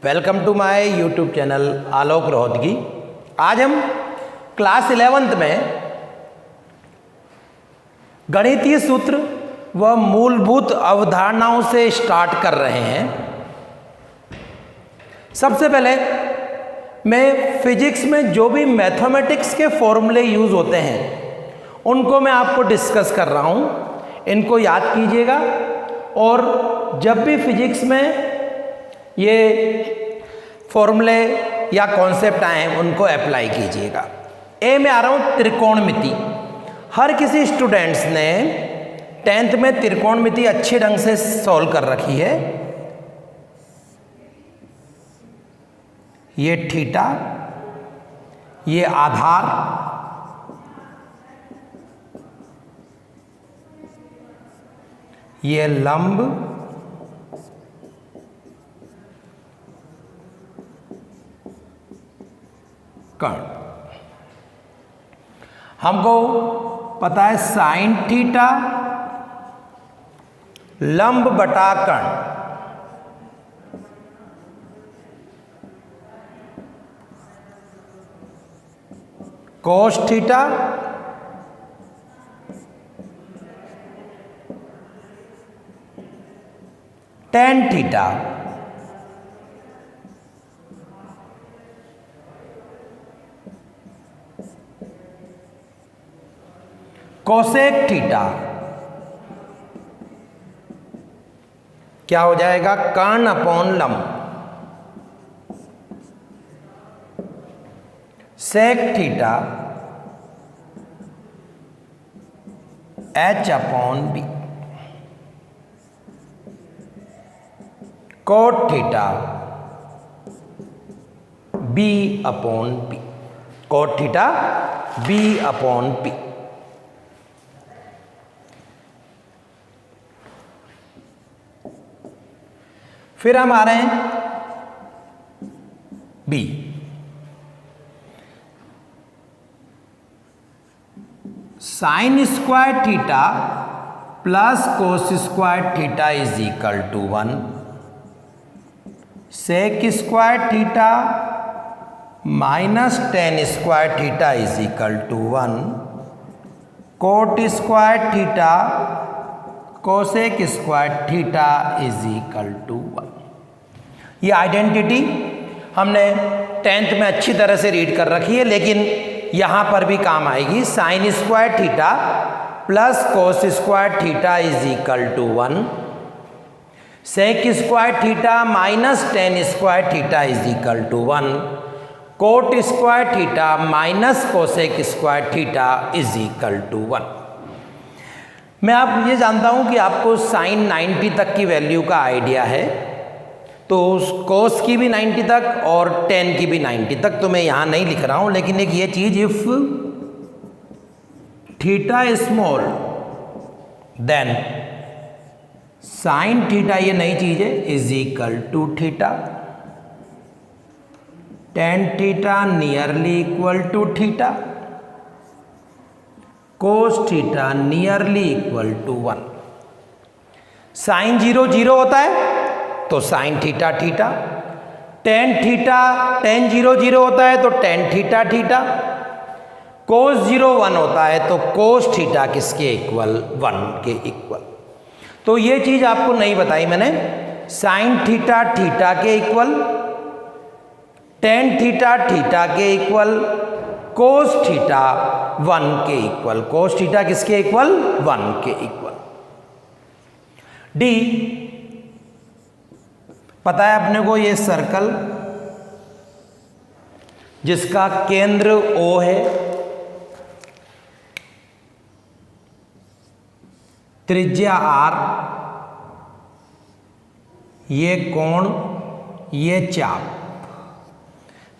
Welcome to my YouTube channel Alok Rohatgi. आज हम class 11th में गणितीय सूत्र व मूलभूत अवधारणाओं से स्टार्ट कर रहे हैं। सबसे पहले मैं फिजिक्स में जो भी मैथमेटिक्स के फॉर्मूले यूज होते हैं उनको मैं आपको डिस्कस कर रहा हूँ, इनको याद कीजिएगा और जब भी फिजिक्स में ये फॉर्मूले या कॉन्सेप्ट आए हैं उनको अप्लाई कीजिएगा। ए में आ रहा हूँ त्रिकोणमिति। हर किसी स्टूडेंट्स ने 10th में त्रिकोणमिति अच्छे ढंग से सॉल्व कर रखी है। ये थीटा, ये आधार, ये लंब, कर्ण। हमको पता है साइन थीटा लंब बटा कर्ण, cos theta tan theta, cosec theta क्या हो जाएगा, कर्ण अपॉन लंब, sec theta H upon B, cot theta B upon P, cot theta B upon P. फिर हम आ रहे हैं B. Sine square theta plus cos square theta is equal to 1, sec square theta minus tan square theta is equal to 1, cot square theta cosec square theta is equal to 1। ये identity हमने 10th में अच्छी तरह से read कर रखी है, लेकिन यहाँ पर भी काम आएगी। Sine square theta plus cos square theta is equal to 1, sec square theta minus tan square theta is equal to 1, cot square theta minus cosec square theta is equal to 1। मैं आप ये जानता हूँ कि आपको साइन 90 तक की value का आइडिया है, तो कोस की भी 90 तक और टेन की भी 90 तक तो मैं यहाँ नहीं लिख रहा हूँ, लेकिन एक ये चीज, if theta small then sine theta, ये नई चीज है, is equal to theta, tan theta nearly equal to theta, cos theta nearly equal to 1। Sine 0 0 होता है तो साइन थीटा थीटा, टेन 0 0 होता है तो टेन थीटा थीटा, कोस 0 1 होता है तो कोस थीटा किसके इक्वल, 1 के इक्वल। तो ये चीज आपको नहीं बताई मैंने, साइन थीटा थीटा के इक्वल, टेन थीटा थीटा के इक्वल, कोस थीटा 1 के इक्वल, कोस थीटा किसके इक्वल, 1 के इक्वल। डी पता है अपने को, ये सर्कल जिसका केंद्र O है, त्रिज्या R, ये कोण, ये चाप,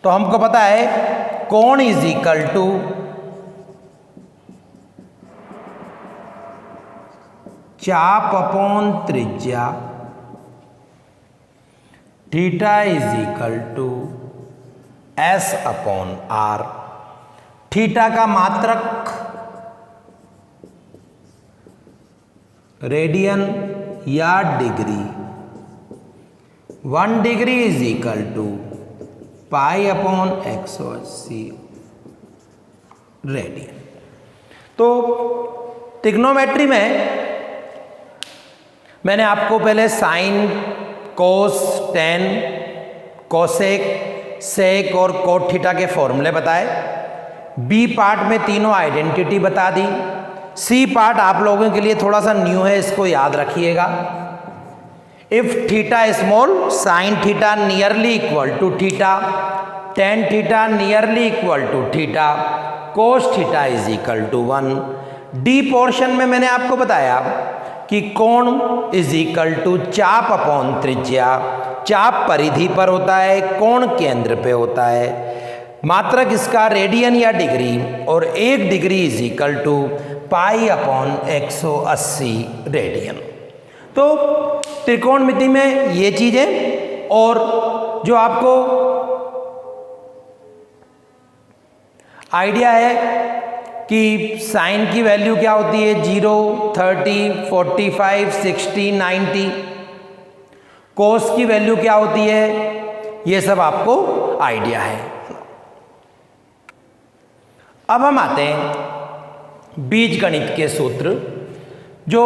तो हमको पता है कोण इज इक्वल टू चाप अपॉन त्रिज्या, theta is equal to S upon R. Theta का मात्रक रेडियन या degree, 1 degree is equal to pi upon 180 radian. तो ट्रिग्नोमेट्री में मैंने आपको पहले sine, cos, tan, cosec, sec और कोट थीटा के फॉर्मूले बताए। बी पार्ट में तीनों आइडेंटिटी बता दी। सी पार्ट आप लोगों के लिए थोड़ा सा न्यू है, इसको याद रखिएगा। If theta small sine theta nearly equal to theta, tan theta nearly equal to theta, cos theta is equal to 1। D portion में मैंने आपको बताया कि कोण इज इक्वल टू चाप अपॉन त्रिज्या। चाप परिधि पर होता है, कोण केंद्र पे होता है। मात्रक इसका रेडियन या डिग्री, और 1 degree is equal to pi upon 180 radian. तो त्रिकोणमिति में ये चीजें, और जो आपको आइडिया है कि साइन की वैल्यू क्या होती है, 0, 30, 45, 60, 90। कोस की वैल्यू क्या होती है, ये सब आपको आइडिया है। अब हम आते हैं बीजगणित के सूत्र जो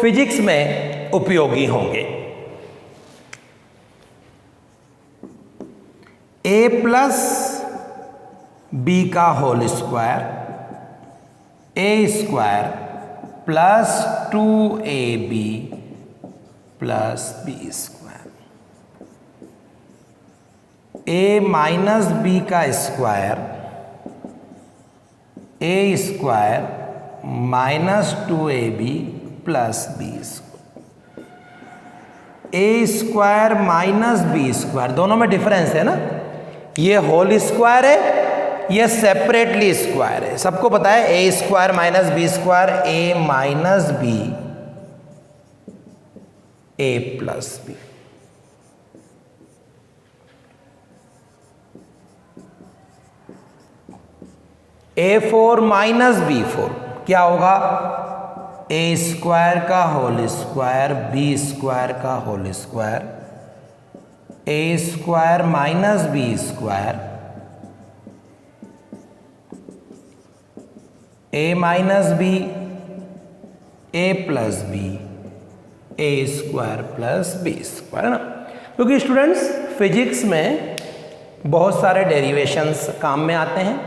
फिजिक्स में उपयोगी होंगे। a प्लस बी का whole square, A square plus 2ab plus B square, A minus B का square, A square minus 2ab plus B square, A square minus B square, दोनों में डिफरेंस है ना। ये होल स्क्वायर है, ये separately square है। सबको पता है A square minus B square, A minus B A plus B. A4 minus B4 क्या होगा, ए स्क्वायर का होल स्क्वायर बी स्क्वायर का whole square, A square minus B square, A minus B A plus B, A square plus B square, ना। क्योंकि students physics में बहुत सारे derivations काम में आते हैं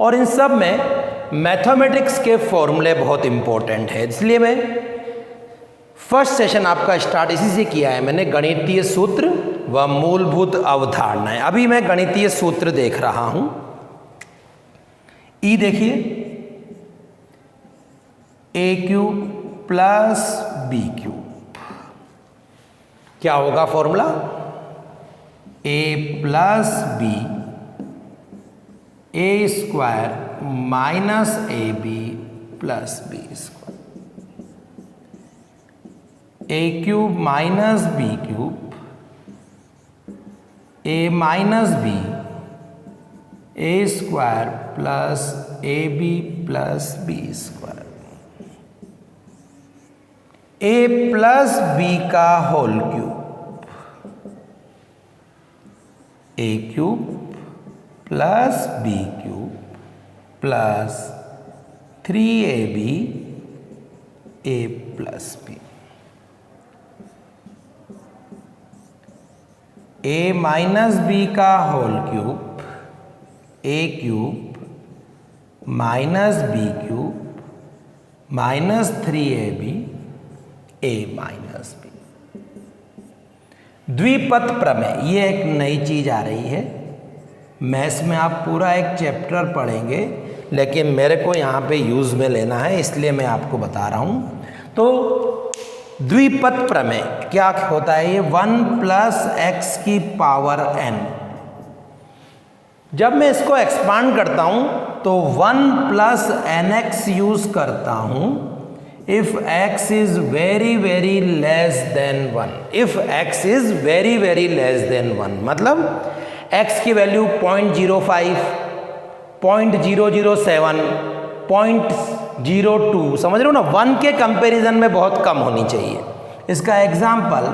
और इन सब में मैथमेटिक्स के फॉर्मूले बहुत इंपॉर्टेंट है। इसलिए मैं फर्स्ट सेशन आपका स्टार्ट इसी से किया है मैंने, गणितीय सूत्र व मूलभूत अवधारणाएं। अभी मैं गणितीय सूत्र देख रहा हूं। ई देखिए, A cube plus B cube क्या होगा formula, A plus B A square minus A B plus B square, A cube minus B cube, A minus B A square plus A B plus B square, A plus B का whole cube, A cube plus B cube plus 3ab A plus B, A minus B का whole cube, A cube minus B cube minus 3ab A minus B. द्विपद प्रमेय, ये एक नई चीज आ रही है। Maths में आप पूरा एक चैप्टर पढ़ेंगे, लेकिन मेरे को यहाँ पे यूज़ में लेना है, इसलिए मैं आपको बता रहा हूँ। तो द्विपद प्रमेय क्या होता है, ये 1 प्लस एक्स की पावर n। जब मैं इसको एक्सपांड करता हूँ तो 1 प्लस nx यूज करता हूँ if x is very very less than 1, if x is very very less than 1 मतलब x की वैल्यू 0.05, 0.007, 0.02, समझ रहे हो ना, 1 के कंपैरिजन में बहुत कम होनी चाहिए। इसका example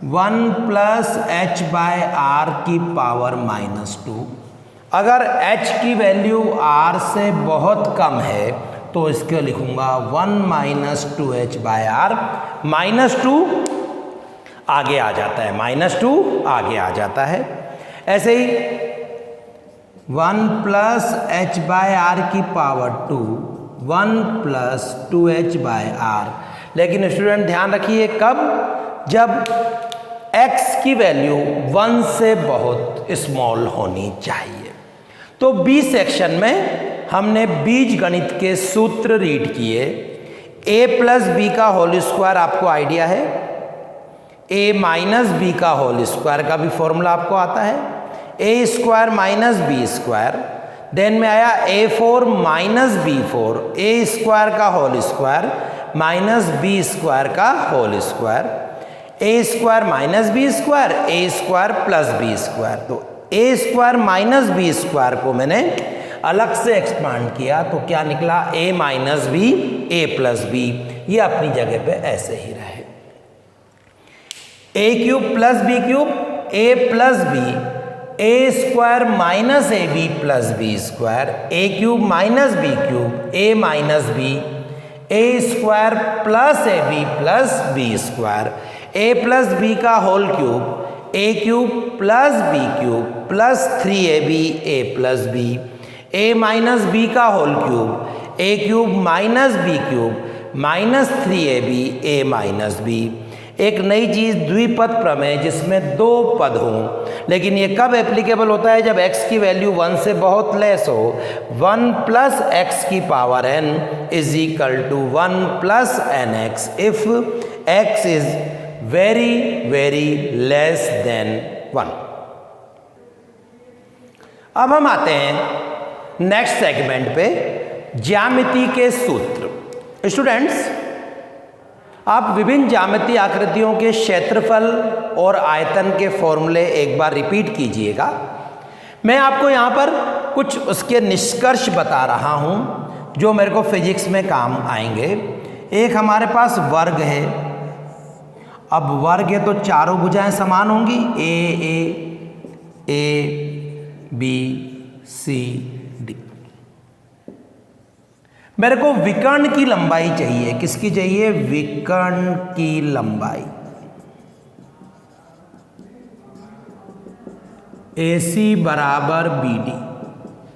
1 plus H by R की पावर -2। अगर h की वैल्यू r से बहुत कम है तो इसके लिखूंगा 1 माइनस 2h बाय आर। -2 आगे आ जाता है, -2 आगे आ जाता है। ऐसे ही 1 प्लस एच बाय आर की power 2, 1 plus 2h by R. लेकिन स्टूडेंट ध्यान रखिए कब, जब x की वैल्यू 1 से बहुत स्मॉल होनी चाहिए। तो बी सेक्शन में हमने बीज गणित के सूत्र रीड किए। a प्लस बी का होल स्क्वायर आपको आइडिया है, a माइनस बी का होल स्क्वायर का भी फॉर्मूला आपको आता है, a square minus B square. Then में आया a4 minus b4, a square का whole square minus B square का whole square, a square minus B square, a square plus B square. तो a square minus B square को मैंने अलग से expand किया तो क्या निकला, a minus B, a plus B. ये अपनी जगह पे ऐसे ही रहे। a cube plus B cube, a plus B, a square minus A B plus B square, a cube minus B cube, a minus B, a square plus A B plus B square, a plus B का whole cube, a cube plus B cube plus 3ab a plus B, a minus B का whole cube, a cube minus B cube minus 3ab a minus B. एक नई चीज द्विपद प्रमेय जिसमें दो पद हों, लेकिन ये कब एप्लीकेबल होता है, जब x की वैल्यू 1 से बहुत लेस हो। 1 प्लस एक्स की power n is equal to 1 plus n x if x is very very less than 1। अब हम आते हैं नेक्स्ट सेगमेंट पे, ज्यामिति के सूत्र। स्टूडेंट्स, आप विभिन्न ज्यामितीय आकृतियों के क्षेत्रफल और आयतन के फॉर्मूले एक बार रिपीट कीजिएगा। मैं आपको यहाँ पर कुछ उसके निष्कर्ष बता रहा हूँ जो मेरे को फिजिक्स में काम आएंगे। एक हमारे पास वर्ग है। अब वर्ग है तो चारों भुजाएं समान होंगी, ए बी सी डी। मेरे को विकर्ण की लंबाई चाहिए। किसकी चाहिए? विकर्ण की लंबाई। AC बराबर BD।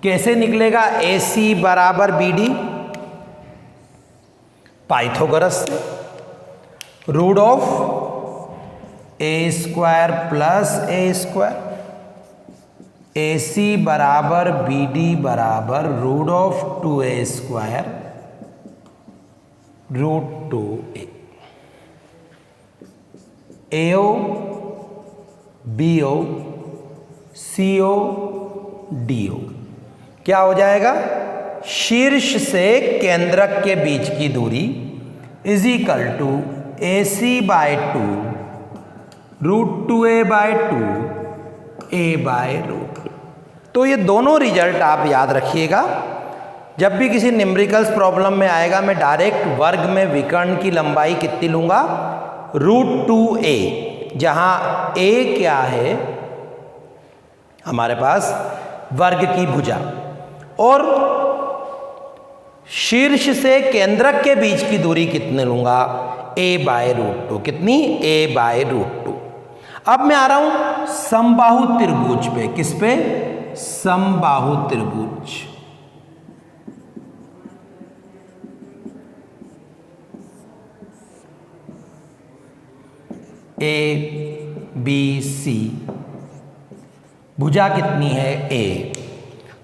कैसे निकलेगा AC बराबर BD? पाइथागोरस से। Root of a square plus a square, AC बराबर BD बराबर root of 2a square root 2a। AO BO CO DO क्या हो जाएगा? शीर्ष से केंद्रक के बीच की दूरी is equal to AC by 2 root 2a by 2 a by root. तो ये दोनों रिजल्ट आप याद रखिएगा। जब भी किसी न्यूमेरिकल्स प्रॉब्लम में आएगा, मैं डायरेक्ट वर्ग में विकर्ण की लंबाई कितनी लूंगा? रूट 2a, जहां a क्या है हमारे पास? वर्ग की भुजा। और शीर्ष से केंद्रक के बीच की दूरी कितने लूंगा? a by root 2। कितनी? a by root 2। अब मैं आ रहा हूं समबाहु त्रिभुज पे। किस पे? समबाहु त्रिभुज। A B C, भुजा कितनी है? A।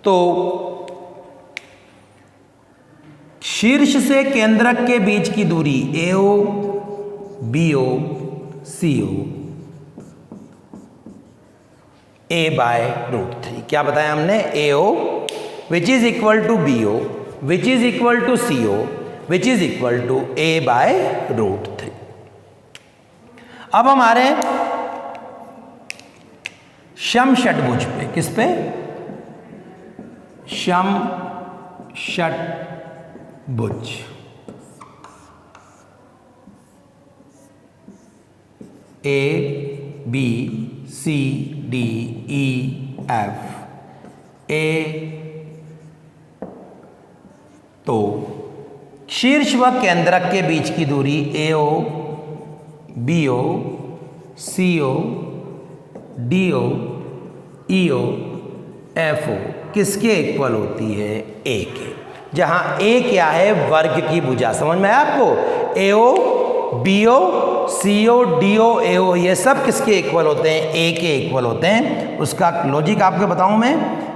तो शीर्ष से केंद्रक के बीच की दूरी AO BO CO A by root 3। क्या बताया हमने? AO which is equal to BO which is equal to CO which is equal to A by root 3। अब हमारे सम षटभुज पे। किस पे? सम षटभुज। A B C D E F A. तो शीर्ष व केंद्रक के बीच की दूरी AO, BO, CO, DO, EO, FO किसके इक्वल होती है? A के। जहां A क्या है? वर्ग की भुजा। समझ में आया आपको? AO, BO, CO, DO, AO ये सब किसके इक्वल होते हैं? A के इक्वल होते हैं। उसका लॉजिक आपको बताऊं मैं।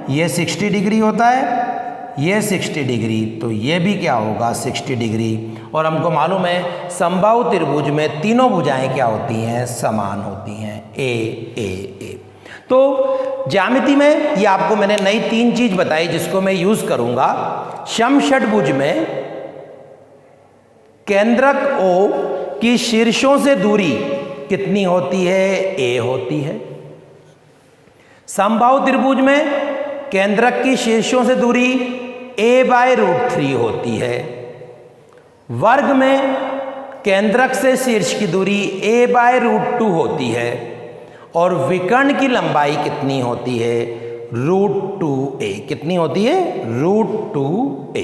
ये 60 डिग्री होता है, ये 60 डिग्री, तो ये भी क्या होगा? 60 डिग्री। और हमको मालूम है समबाहु त्रिभुज में तीनों भुजाएं क्या होती हैं? समान होती हैं। ए ए ए। तो ज्यामिति में ये आपको मैंने नई 3 चीज बताई जिसको मैं यूज करूंगा। समषटभुज में केंद्रक O की शीर्षों से दूरी कितनी होती है? A होती है। समबाहु त्रिभुज में केंद्रक की शीर्षों से दूरी A/√3 होती है। वर्ग में केंद्रक से शीर्ष की दूरी A/√2 होती है। और विकर्ण की लंबाई कितनी होती है? √2a। कितनी होती है? √2a।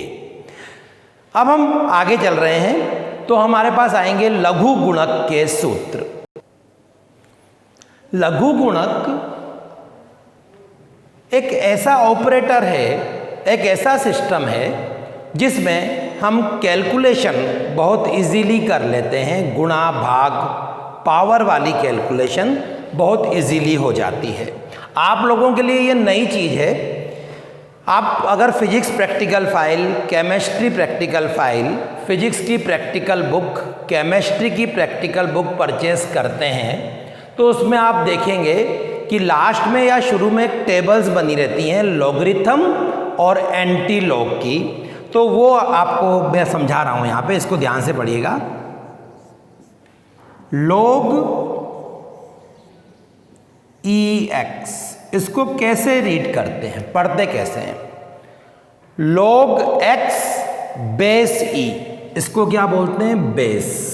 अब हम आगे चल रहे हैं तो हमारे पास आएंगे लघु गुणक के सूत्र। लघु गुणक एक ऐसा ऑपरेटर है, एक ऐसा सिस्टम है जिसमें हम कैलकुलेशन बहुत इजीली कर लेते हैं। गुणा भाग पावर वाली कैलकुलेशन बहुत इजीली हो जाती है। आप लोगों के लिए ये नई चीज़ है। आप अगर physics practical file, chemistry practical file, physics की प्रैक्टिकल बुक, केमिस्ट्री की प्रैक्टिकल बुक परचेस करते हैं तो उसमें आप देखेंगे कि लास्ट में या शुरू में टेबल्स बनी रहती हैं लॉगरिथम और एंटी लॉग की। तो वो आपको मैं समझा रहा हूं यहां पे, इसको ध्यान से पढ़िएगा। लॉग EX इसको कैसे रीड करते हैं, पढ़ते कैसे हैं? log X बेस E, इसको क्या बोलते हैं? बेस।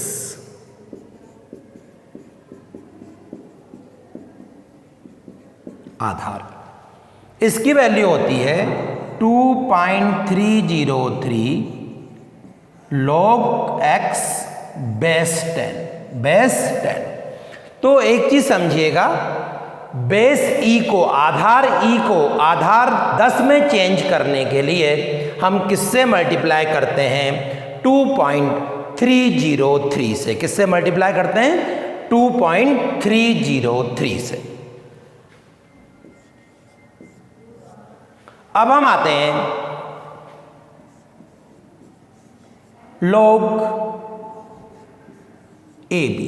आधार। इसकी वैल्यू होती है 2.303 log X बेस 10। बेस 10। तो एक चीज समझिएगा, बेस E को, आधार E को आधार 10 में चेंज करने के लिए हम किससे मल्टीप्लाई करते हैं? 2.303 से। किससे मल्टीप्लाई करते हैं? 2.303 से। अब हम आते हैं log AB।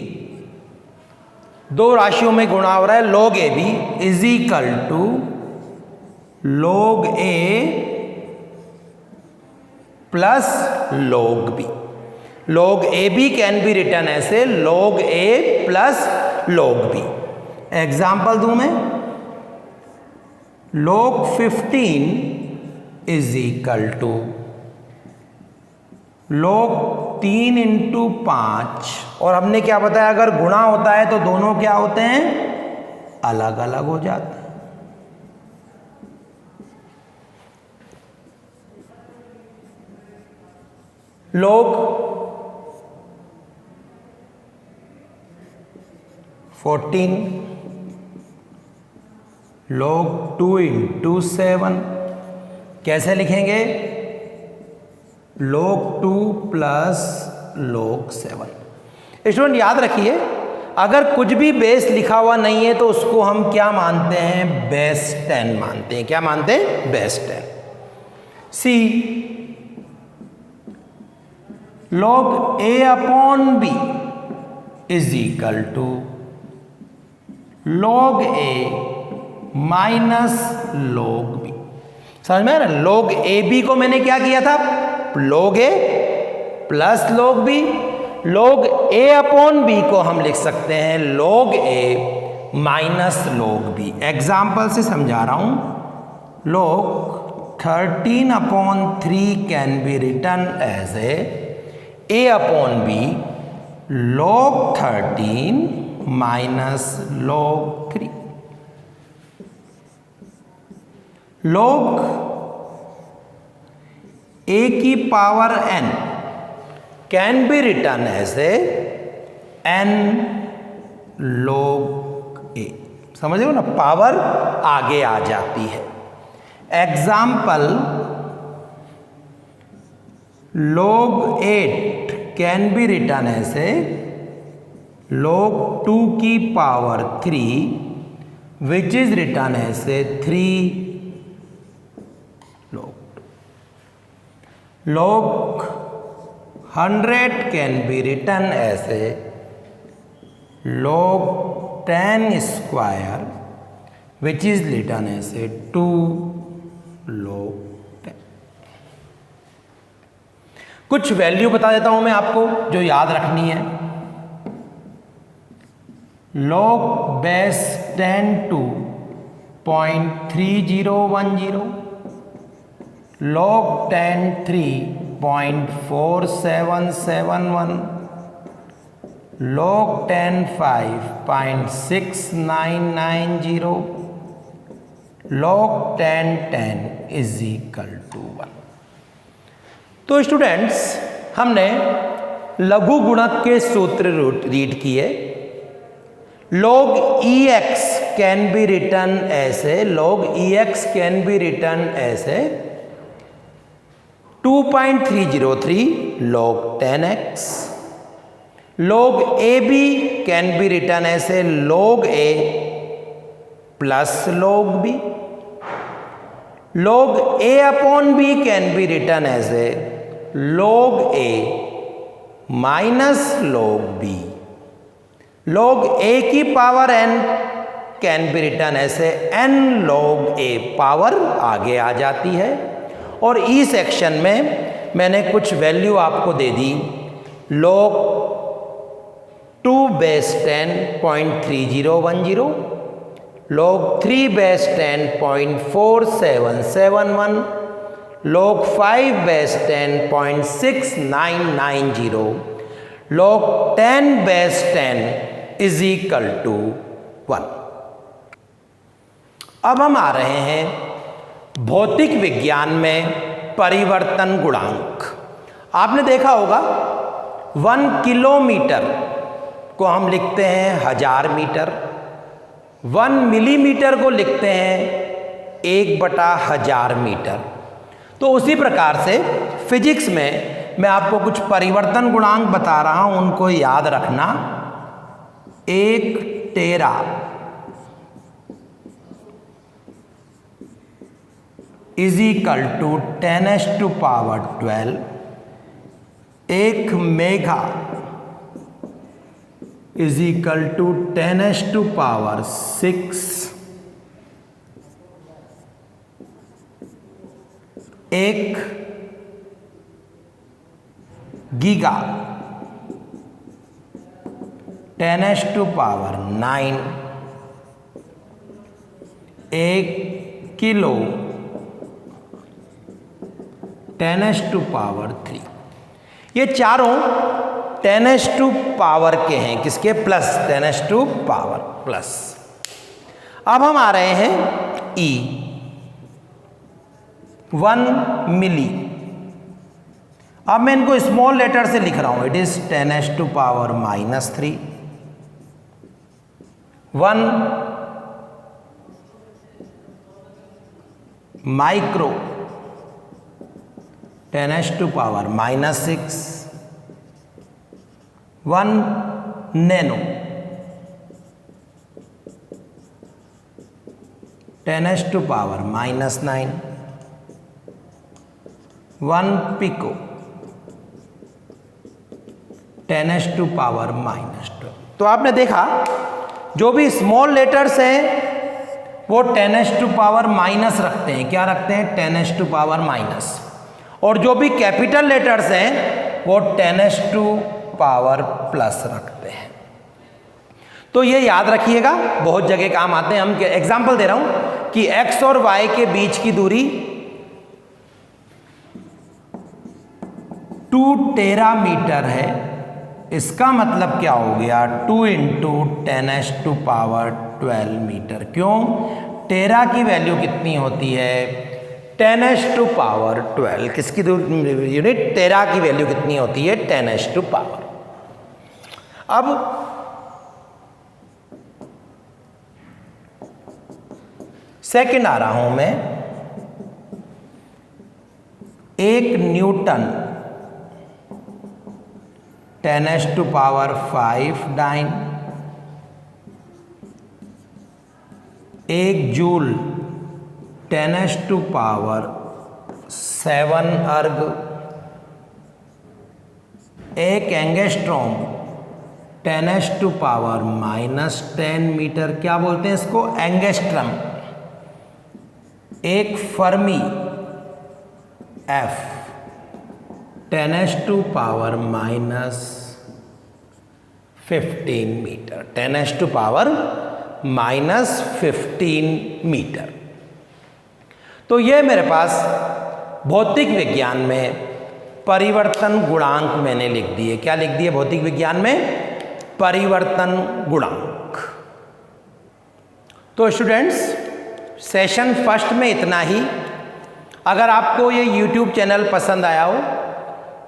दो राशियों में गुणा हो रहा है। log AB is equal to log A plus log B। log AB can be written ऐसे log A plus log B। Example दूं मैं, log 15 is equal to log 3 × 5। और हमने क्या बताया? अगर गुणा होता है तो दोनों क्या होते हैं? अलग अलग हो जाते हैं। log 14 log 2 × 7 कैसे लिखेंगे? log 2 plus log 7। स्टूडेंट याद रखिए, अगर कुछ भी बेस लिखा हुआ नहीं है तो उसको हम क्या मानते हैं? बेस 10 मानते हैं। क्या मानते हैं? बेस 10। सी log A/B is equal to log A minus log B। समझ में आ रहा है? log AB को मैंने क्या किया था? log A plus log B। log A/B को हम लिख सकते हैं log A minus log B। Example से समझा रहा हूं। log 13/3 can be written as A/B log 13 minus log 3. log a की power n can be return as a n log a. समझ रहे हो ना, पावर आगे आ जाती है. Example, log 8 can be return as a log 2 की power 3 which is return as a 3 log 100 can be written as a log 10 square which is written as a 2 log 10. कुछ वैल्यू बता देता हूं मैं आपको जो याद रखनी है. log base 10 to 0.3010, log 10 3.4771, log 10 5.6990, log 10 10 is equal to 1. तो स्टूडेंट्स, हमने लघु गुणक के सूत्र रीड किए. log ex can be return ऐसे, log ex can be return ऐसे 2.303 log 10x. log ab can be return ऐसे log a plus log b. log a upon b can be return as a log a minus log b. log a की power n can be return ऐसे n log a. Power आगे आ जाती है. और E section में मैंने कुछ वैल्यू आपको दे दी. log 2 base 10 0.3010, log 3 base 10 0.4771, log 5 base 10 0.6990, log 10 base 10 is equal to 1. अब हम आ रहे हैं भौतिक विज्ञान में परिवर्तन गुणांक. आपने देखा होगा 1 किलोमीटर को हम लिखते हैं 1000 मीटर, 1 मिलीमीटर को लिखते हैं 1/1000 मीटर. तो उसी प्रकार से फिजिक्स में मैं आपको कुछ परिवर्तन गुणांक बता रहा हूं, उनको याद रखना. 1 tera is equal to 10⁻12. 1 mega is equal to 10⁻6. 1 giga 10⁻9. 1 kilo 10⁻3. ये चारों 10⁻⁴ के हैं. किसके? प्लस 10⁻⁴+. अब हम आ रहे हैं ई. 1 मिली. अब मैं इनको स्मॉल लेटर से लिख रहा हूं. It is 10⁻⁻3. 1 micro 10⁻⁻6. 1 nano 10⁻⁻9. 1 pico 10⁻⁻12. तो आपने देखा जो भी स्मॉल लेटर्स हैं वो 10⁻⁻- रखते हैं. क्या रखते हैं? 10⁻⁻. और जो भी कैपिटल लेटर्स हैं वो 10⁻+ रखते हैं. तो ये याद रखिएगा, बहुत जगह काम आते हैं. हम एग्जाम्पल दे रहा हूं कि x और y के बीच की दूरी 2 टेरामीटर है इसका मतलब क्या हो गया 2 × 10⁻12 मीटर। क्यों? टेरा की वैल्यू कितनी होती है 10⁻12। किसकी यूनिट? टेरा की वैल्यू कितनी होती है 10⁻। अब सेकंड आ रहा हूं मैं। 1 न्यूटन 10⁵ डाइन, 1 जूल 10⁷ अर्ग, 1 एंगस्ट्रॉम 10⁻⁻10 मीटर। क्या बोलते हैं इसको? Angstrom. 1 fermi F 10⁻⁻15 metre, 10⁻⁻15 metre. तो ये मेरे पास भौतिक विज्ञान में परिवर्तन गुणांक मैंने लिख दिए। क्या लिख दिए भौतिक विज्ञान में? परिवर्तन गुणांक। तो स्टूडेंट्स, सेशन फर्स्ट में इतना ही। अगर आपको ये YouTube चैनल पसंद आया हो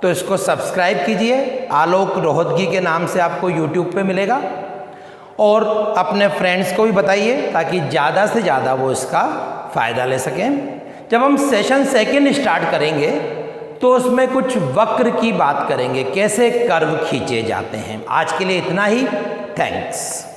तो इसको सब्सक्राइब कीजिए। आलोक रोहतगी के नाम से आपको YouTube पे मिलेगा, और अपने फ्रेंड्स को भी बताइए ताकि ज़्यादा से ज़्यादा वो इसका फ़ायदा ले सकें। जब हम सेशन सेकंड स्टार्ट करेंगे तो उसमें कुछ वक्र की बात करेंगे, कैसे कर्व खींचे जाते हैं। आज के लिए इतना ही। थैंक्स।